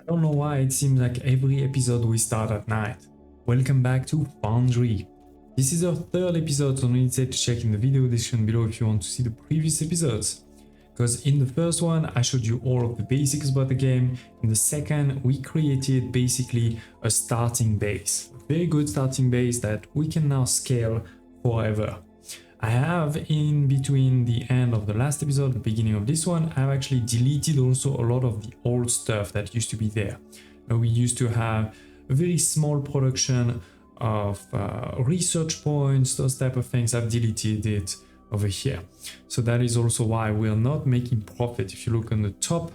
don't know why it seems like every episode we start at night. Welcome back to Foundry. This is our third episode, so no need to check in the video description below if you want to see the previous episodes. Because in the first one I showed you all of the basics about the game. In the second we created basically a starting base. A very good starting base that we can now scale forever. I have, in between the end of the last episode, the beginning of this one, I've actually deleted also a lot of the old stuff that used to be there. We used to have a very small production of research points, those type of things. I've deleted it over here. So that is also why we're not making profit. If you look on the top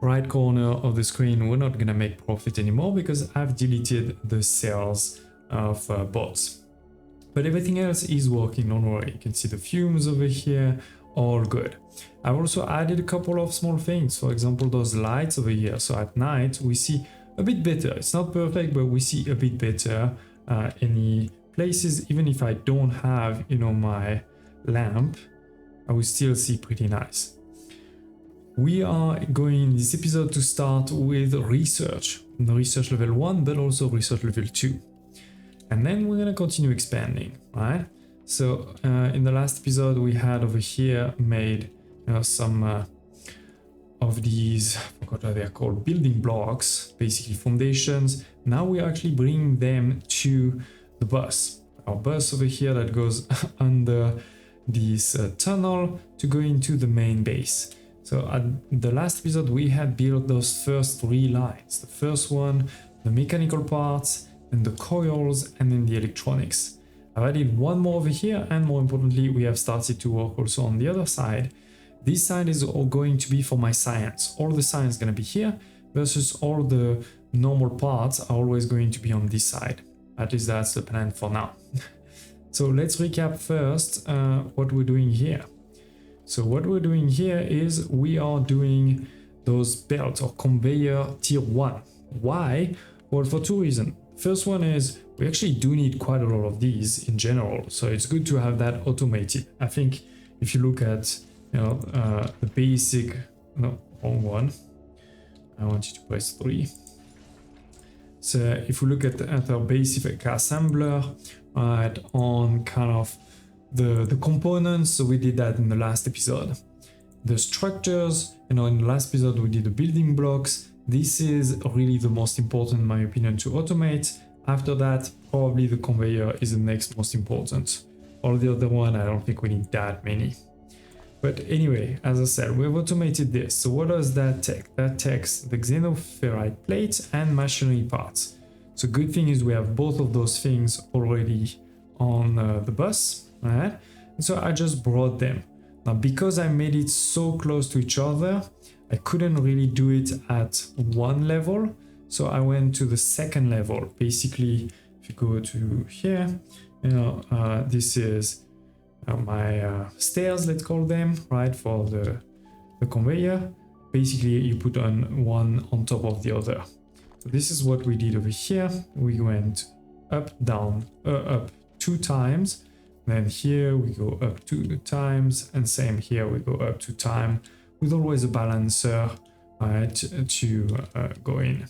right corner of the screen, we're not gonna make profit anymore because I've deleted the sales of bots. But everything else is working, don't worry. You can see the fumes over here, all good. I've also added a couple of small things. For example, those lights over here. So at night, we see a bit better. It's not perfect, but we see a bit better. Any places, even if I don't have, my lamp, I will still see pretty nice. We are going in this episode to start with research. The research level 1, but also research level 2. And then we're going to continue expanding, right? So in the last episode we had over here made some of these, I forgot what they're called, building blocks, basically foundations. Now we're actually bringing them to the bus. Our bus over here that goes under this tunnel to go into the main base. So at the last episode we had built those first 3 lines. The first one, the mechanical parts, and the coils, and then the electronics. I've added one more over here, and more importantly we have started to work also on the other side. This side is all going to be for my science. All the science is going to be here, versus all the normal parts are always going to be on this side. At least that's the plan for now. So let's recap first what we're doing here. So what we're doing here is we are doing those belts or conveyor tier 1. Why? Well, for 2 reasons. First one is we actually do need quite a lot of these in general, so it's good to have that automated. I think if you look at the basic, no, wrong one, I want you to press 3. So if we look at our basic assembler, right, on kind of the components, so we did that in the last episode. The structures, in the last episode we did the building blocks. This is really the most important, in my opinion, to automate. After that, probably the conveyor is the next most important. All the other one, I don't think we need that many. But anyway, as I said, we've automated this. So what does that take? That takes the xenoferrite plate and machinery parts. So good thing is we have both of those things already on the bus, right? And so I just brought them. Now, because I made it so close to each other, I couldn't really do it at one level, so I went to the second level. Basically, if you go to here, this is my stairs, let's call them, right, for the conveyor. Basically, you put on one on top of the other. So this is what we did over here. We went up, down, up 2 times. Then here we go up 2 times, and same here we go up 2 times. With always a balancer, right, to go in.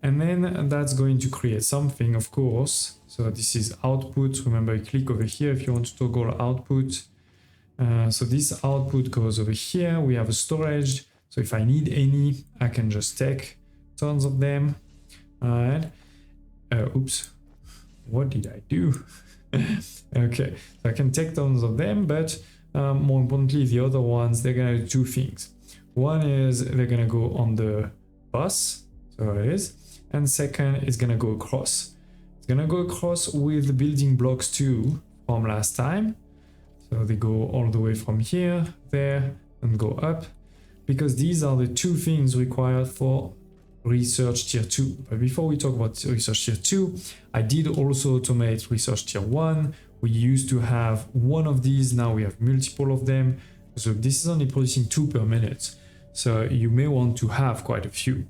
And then that's going to create something, of course. So this is output. Remember, you click over here if you want to toggle output. So this output goes over here. We have a storage. So if I need any, I can just take tons of them. All right. Oops. What did I do? Okay. So I can take tons of them, but more importantly, the other ones, they're gonna do 2 things. One is they're gonna go on the bus, so it is, and second is gonna go across. It's gonna go across with the building blocks too from last time. So they go all the way from here, there, and go up, because these are the 2 things required for research tier 2. But before we talk about research tier 2, I did also automate research tier 1. We used to have one of these, now we have multiple of them. So this is only producing 2 per minute. So you may want to have quite a few.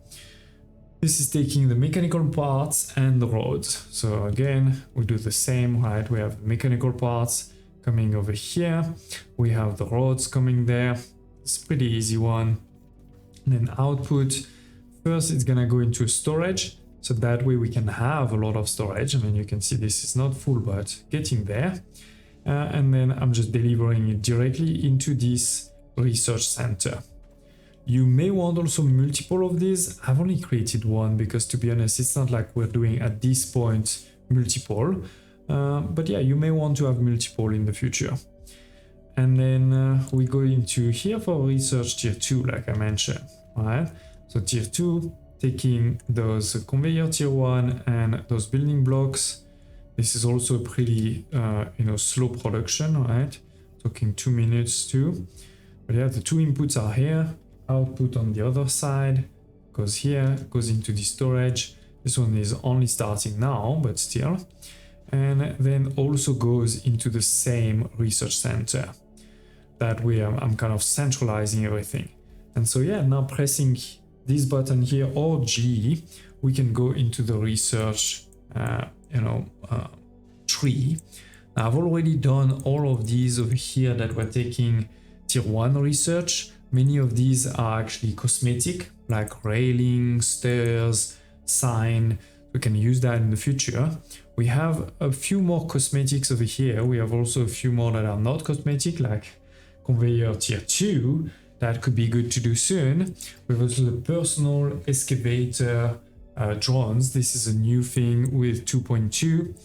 This is taking the mechanical parts and the rods. So again, we do the same, right? We have the mechanical parts coming over here. We have the rods coming there. It's a pretty easy one. And then output First, it's gonna go into storage, so that way we can have a lot of storage. I mean, you can see this is not full, but getting there. And then I'm just delivering it directly into this research center. You may want also multiple of these. I've only created one because, to be honest, it's not like we're doing at this point multiple. But yeah, you may want to have multiple in the future. And then we go into here for research tier 2, like I mentioned, right? So tier 2, taking those conveyor tier 1 and those building blocks. This is also a pretty, slow production, right? Talking 2 minutes too. But yeah, the two inputs are here. Output on the other side goes here, goes into the storage. This one is only starting now, but still. And then also goes into the same research center. That way I'm kind of centralizing everything. And so yeah, now pressing this button here or G, we can go into the research tree. Now, I've already done all of these over here that we're taking tier 1 research. Many of these are actually cosmetic, like railing, stairs, sign. We can use that in the future. We have a few more cosmetics over here. We have also a few more that are not cosmetic, like conveyor tier 2. That could be good to do soon. We have also the personal excavator drones. This is a new thing with 2.2.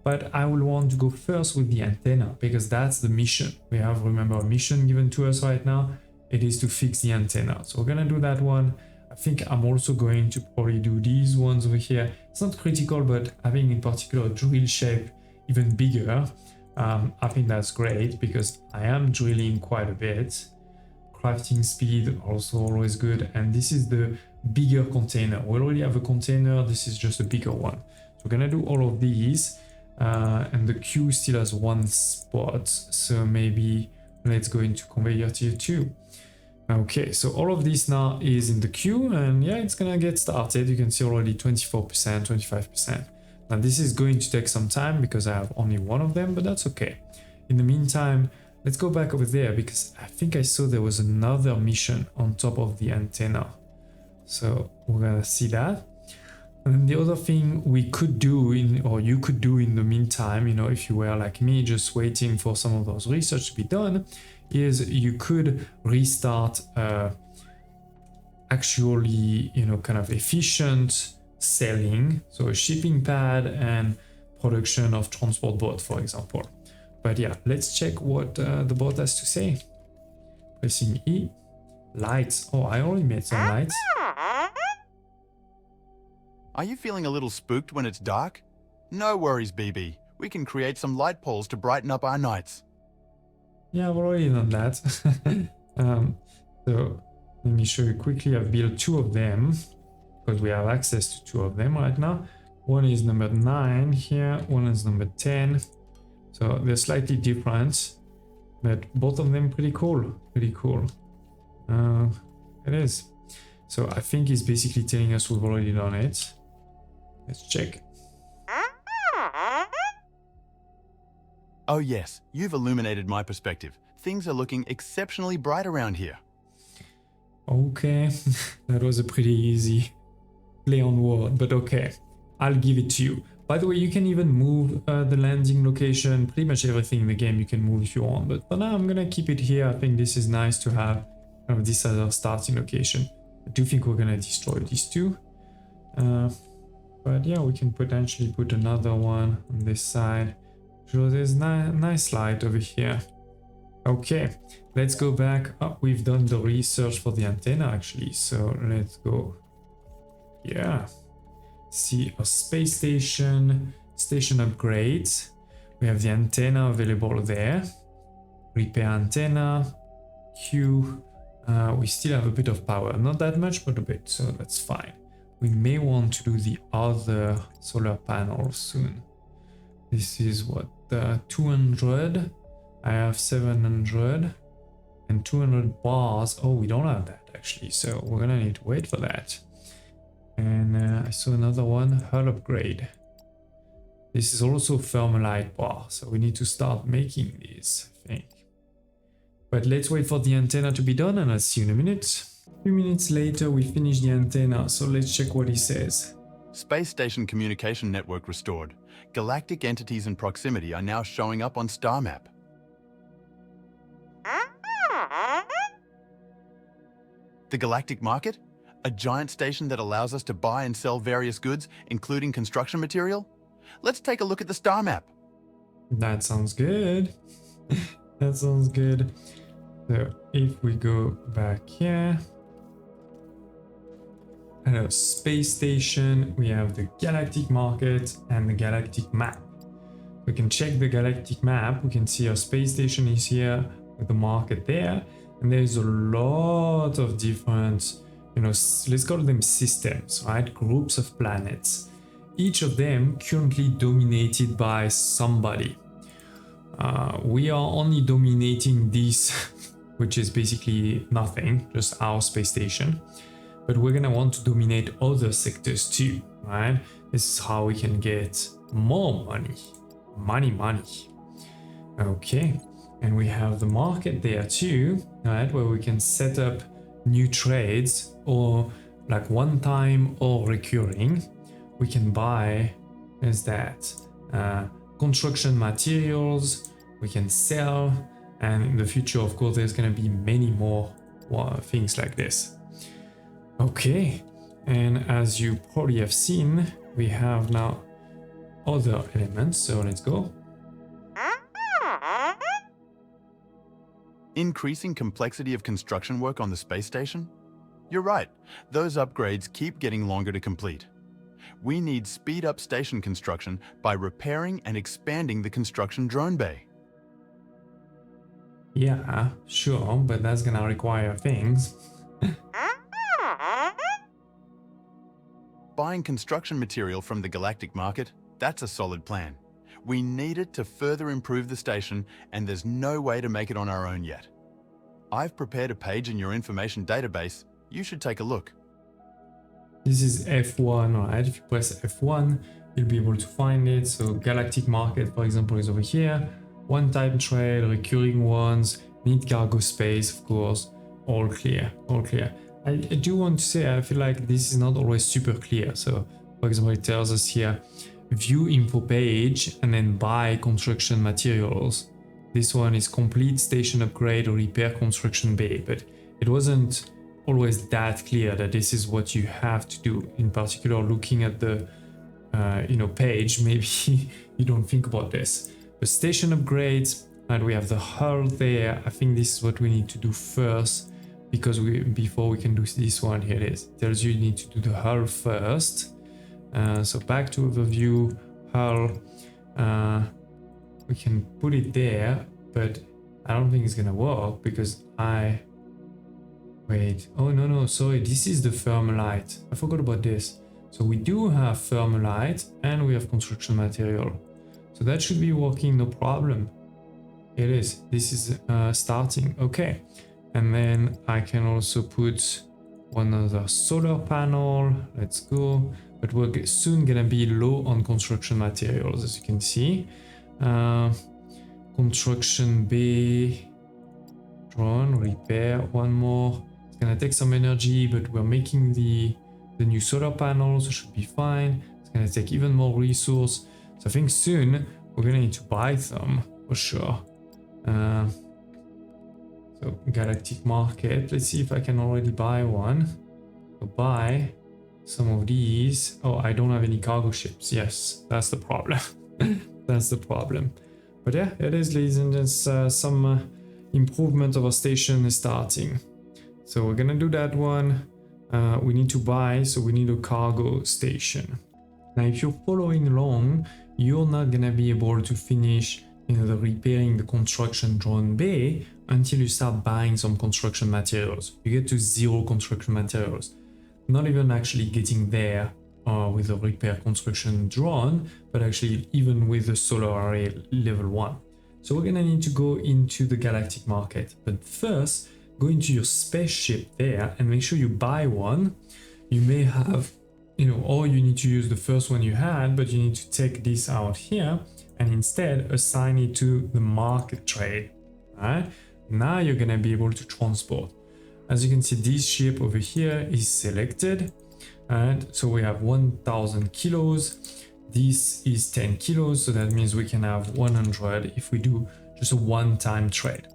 But I will want to go first with the antenna because that's the mission. We have, remember, a mission given to us right now. It is to fix the antenna. So we're gonna do that one. I think I'm also going to probably do these ones over here. It's not critical, but having in particular a drill shape even bigger, I think that's great because I am drilling quite a bit. Crafting speed also always good. And this is the bigger container. We already have a container. This is just a bigger one. So we're gonna do all of these. And the queue still has one spot, so maybe let's go into conveyor tier 2. Okay, so all of this now is in the queue, and yeah, it's gonna get started. You can see already 24%, 25%. Now this is going to take some time because I have only one of them, but that's okay. In the meantime, let's go back over there because I think I saw there was another mission on top of the antenna. So we're gonna see that. And the other thing we could do you could do in the meantime, if you were like me, just waiting for some of those research to be done, is you could restart actually, kind of efficient selling. So a shipping pad and production of transport bot, for example. But yeah, let's check what the bot has to say. Pressing E. Lights. Oh, I already made some lights. Are you feeling a little spooked when it's dark? No worries, BB. We can create some light poles to brighten up our nights. Yeah, I've already done that. So let me show you quickly. I've built 2 of them because we have access to 2 of them right now. One is number 9 here. One is number 10. So they're slightly different, but both of them pretty cool. Pretty cool. It is. So I think he's basically telling us we've already done it. Let's check. Oh yes, you've illuminated my perspective. Things are looking exceptionally bright around here. Okay, that was a pretty easy play on word, but okay, I'll give it to you. By the way, you can even move the landing location, pretty much everything in the game you can move if you want, but for now I'm gonna keep it here. I think this is nice to have kind of this as our starting location. I do think we're gonna destroy these 2. But yeah, we can potentially put another one on this side. So there's nice light over here. Okay, let's go back. Oh, we've done the research for the antenna actually. So let's go. Yeah. See a space station upgrades. We have the antenna available there. Repair antenna. Queue. We still have a bit of power. Not that much, but a bit. So that's fine. We may want to do the other solar panel soon. This is what, 200. I have 700 and 200 bars. Oh, we don't have that actually. So we're gonna need to wait for that. And I saw another one, hull upgrade. This is also thermalite bar. So we need to start making these, I think. But let's wait for the antenna to be done and I'll see you in a minute. A few minutes later, we finish the antenna, so let's check what he says. Space station communication network restored. Galactic entities in proximity are now showing up on star map. The galactic market? A giant station that allows us to buy and sell various goods, including construction material? Let's take a look at the star map. That sounds good. That sounds good. So if we go back here, at our space station, we have the galactic market and the galactic map. We can check the galactic map. We can see our space station is here with the market there. And there's a lot of different, let's call them systems, right? Groups of planets. Each of them currently dominated by somebody. We are only dominating this, which is basically nothing, just our space station. But we're gonna want to dominate other sectors too, right? This is how we can get more money. Money. Okay, and we have the market there too, right? Where we can set up new trades, or like one time or recurring. We can buy, is that construction materials, we can sell, and in the future, of course, there's gonna be many more things like this. Okay, and as you probably have seen, we have now other elements, so let's go. Increasing complexity of construction work on the space station? You're right, those upgrades keep getting longer to complete. We need speed up station construction by repairing and expanding the construction drone bay. Yeah, sure, but that's gonna require things. Buying construction material from the galactic market, that's a solid plan. We need it to further improve the station, and there's no way to make it on our own yet. I've prepared a page in your information database. You should take a look. This is F1, right? If you press F1, you'll be able to find it. So galactic market, for example, is over here. One-time trade, recurring ones, need cargo space, of course. All clear, all clear. I do want to say, I feel like this is not always super clear. So, for example, it tells us here, view info page and then buy construction materials. This one is complete station upgrade or repair construction bay, but it wasn't always that clear that this is what you have to do. In particular, looking at the page, maybe you don't think about this. The station upgrades, and we have the hull there. I think this is what we need to do first, because before we can do this one, here it is. It tells you need to do the hull first. So back to overview, hull. We can put it there, but I don't think it's gonna work because wait. Oh no, sorry. This is the thermalite. I forgot about this. So we do have thermalite and we have construction material. So that should be working, no problem. It is. This is starting. Okay. And then I can also put one other solar panel. Let's go. But we're soon gonna be low on construction materials, as you can see. Construction bay, drone, repair, one more. It's gonna take some energy, but we're making the new solar panels, so should be fine. It's gonna take even more resource. So I think soon we're gonna need to buy some for sure. So galactic market, let's see if I can already buy one. So buy some of these. Oh, I don't have any cargo ships. Yes, that's the problem. That's the problem. But yeah, it is, ladies and gents, some improvement of our station is starting. So we're gonna do that one. We need to buy, so we need a cargo station. Now, if you're following along, you're not gonna be able to finish the repairing the construction drone bay until you start buying some construction materials. You get to 0 construction materials. Not even actually getting there with a repair construction drone, but actually even with the solar array level 1. So we're gonna need to go into the galactic market. But first, go into your spaceship there and make sure you buy one. You may have, or you need to use the first one you had, but you need to take this out here and instead assign it to the market trade. Right? Now you're gonna be able to transport. As you can see, this shape over here is selected. And so we have 1000 kilos. This is 10 kilos, so that means we can have 100 if we do just a one-time trade.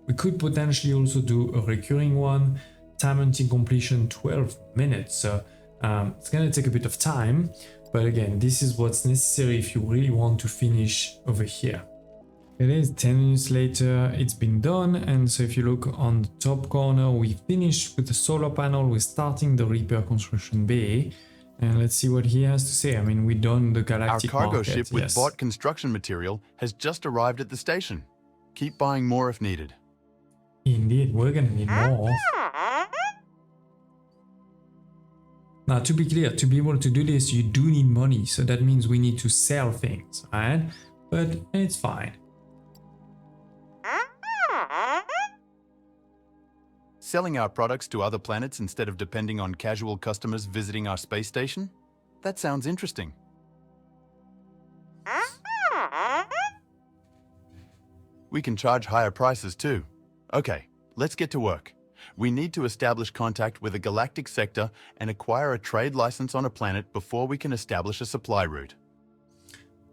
We could potentially also do a recurring one, time until completion 12 minutes. So it's gonna take a bit of time, but again, this is what's necessary if you really want to finish over here. It is 10 minutes later, it's been done, and so if you look on the top corner, we finished with the solar panel, we're starting the repair construction bay, and let's see what he has to say. I mean, we've done the galactic Our cargo market, ship with yes. bought construction material has just arrived at the station. Keep buying more if needed. Indeed, we're gonna need more. Now, to be clear, to be able to do this, you do need money, so that means we need to sell things, right? But it's fine. Selling our products to other planets instead of depending on casual customers visiting our space station? That sounds interesting. We can charge higher prices too. Okay, let's get to work. We need to establish contact with a galactic sector and acquire a trade license on a planet before we can establish a supply route.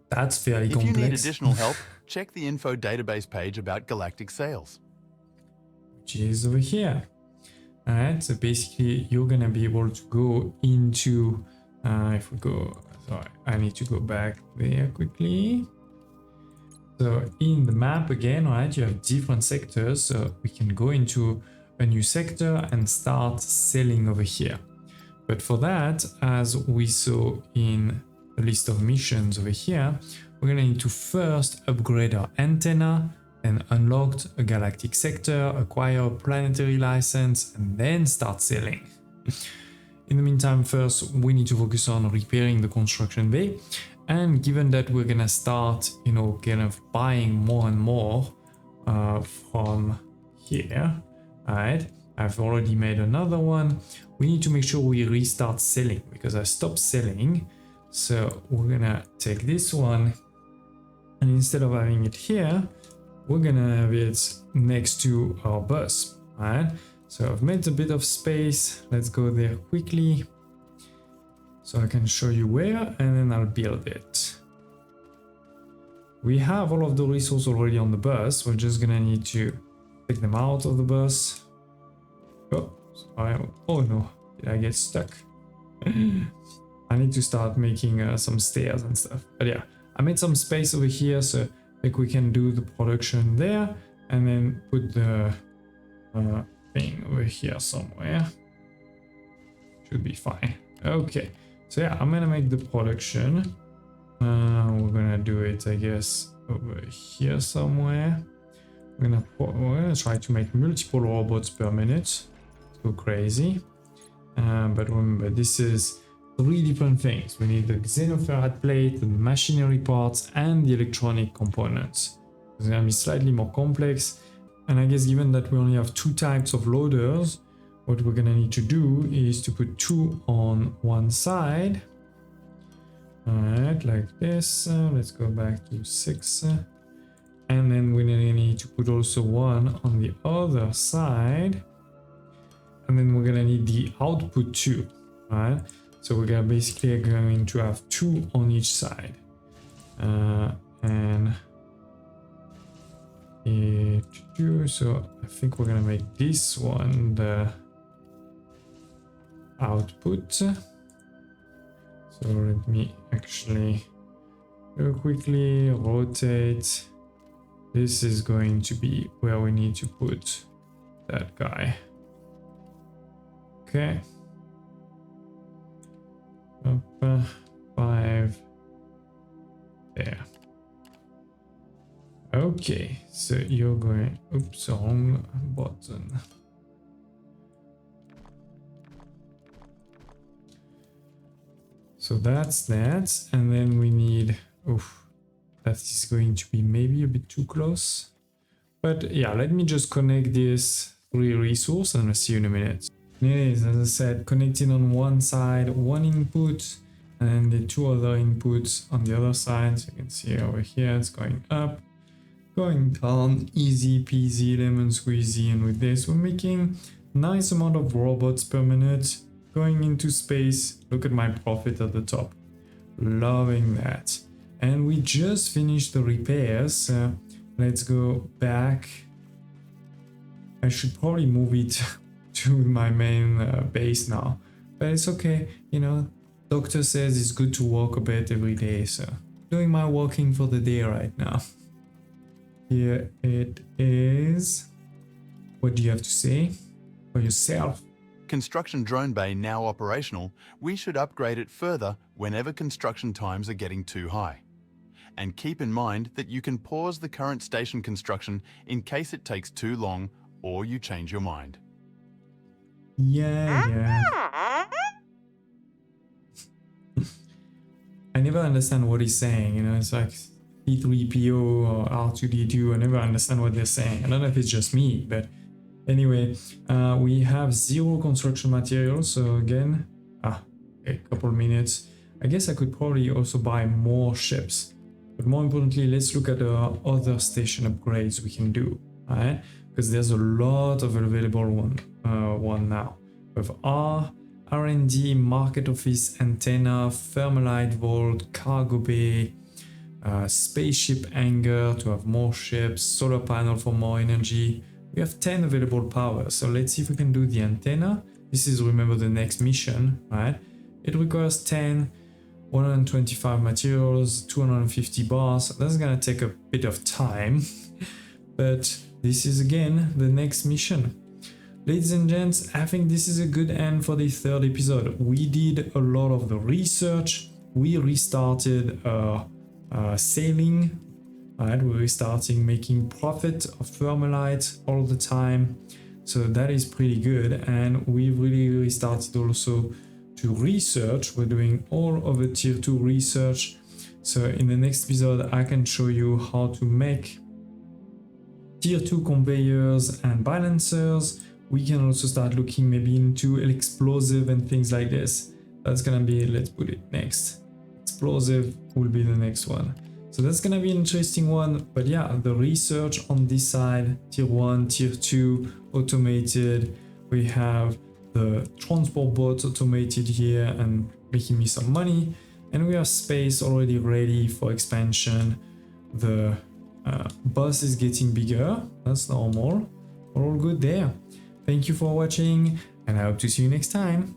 That's fairly If complex. you need additional help, check the info database page about galactic sales. Which is over here. Alright, so basically you're gonna be able to go into if we go, sorry, I need to go back there quickly. So in the map again, right, you have different sectors, so we can go into a new sector and start selling over here. But for that, as we saw in the list of missions over here, we're gonna need to first upgrade our antenna, and unlock a galactic sector, acquire a planetary license, and then start selling. In the meantime, first we need to focus on repairing the construction bay, and given that we're gonna start, you know, kind of buying more and more from here, alright, I've already made another one. We need to make sure we restart selling because I stopped selling. So we're gonna take this one, and instead of having it here, we're gonna have it next to our bus. Alright, so I've made a bit of space. Let's go there quickly so I can show you where, and then I'll build it. We have all of the resources already on the bus. We're just gonna need to take them out of the bus. Oh, sorry. Oh no, did I get stuck? I need to start making some stairs and stuff. But yeah, I made some space over here, so I think we can do the production there and then put the thing over here somewhere. Should be fine. Okay, so yeah, I'm gonna make the production. We're gonna do it, I guess, over here somewhere. We're gonna try to make multiple robots per minute. Go crazy. But remember, this is 3 different things. We need the xenoferrite plate, the machinery parts, and the electronic components. It's gonna be slightly more complex. And I guess given that we only have 2 types of loaders, what we're gonna need to do is to put 2 on one side. Alright, like this. Let's go back to 6. And then we're gonna need to put also 1 on the other side. And then we're gonna need the output too. Alright, so we're gonna basically going to have 2 on each side. And so I think we're gonna make this one the output. So let me actually go quickly rotate. This is going to be where we need to put that guy. Okay. Up 5 there. Okay, so you're going, oops, wrong button. So that's that, and then we need, that is going to be maybe a bit too close. But yeah, let me just connect this 3 resource and I'll see you in a minute. It is, as I said, connected on one side, 1 input, and the 2 other inputs on the other side. So you can see over here, it's going up, going down, easy peasy, lemon squeezy. And with this, we're making Nice amount of robots per minute going into space. Look at my profit at the top. Loving that. And we just finished the repairs. Let's go back. I should probably move it to my main base now, but it's okay. You know, doctor says it's good to walk a bit every day, so doing my walking for the day right now. Here it is. What do you have to say for yourself? Construction drone bay now operational, we should upgrade it further whenever construction times are getting too high. And keep in mind that you can pause the current station construction in case it takes too long or you change your mind. Yeah. I never understand what he's saying, you know, it's like P3PO or R2D2, I never understand what they're saying. I don't know if it's just me, but anyway, we have 0 construction materials, so again, a couple minutes. I guess I could probably also buy more ships, but more importantly, let's look at the other station upgrades we can do, right? Because there's a lot of available one now. We have R&D, market office, antenna, thermalite vault, cargo bay, spaceship hangar to have more ships, solar panel for more energy. We have 10 available powers, so let's see if we can do the antenna. This is, remember, the next mission, right? It requires 10, 125 materials, 250 bars. That's gonna take a bit of time, but this is again the next mission. Ladies and gents, I think this is a good end for the 3rd episode. We did a lot of the research. We restarted sailing. Right, we're restarting making profit of thermalite all the time, so that is pretty good. And we've really restarted also to research. We're doing all of the tier 2 research, so in the next episode I can show you how to make tier 2 conveyors and balancers. We can also start looking maybe into explosive and things like this. That's gonna be, let's put it next, explosive will be the next one. So that's gonna be an interesting one. But yeah, the research on this side, tier 1, tier 2, automated. We have the transport boats automated here and making me some money. And we have space already ready for expansion. The bus is getting bigger, that's normal. We're all good there. Thank you for watching, and I hope to see you next time.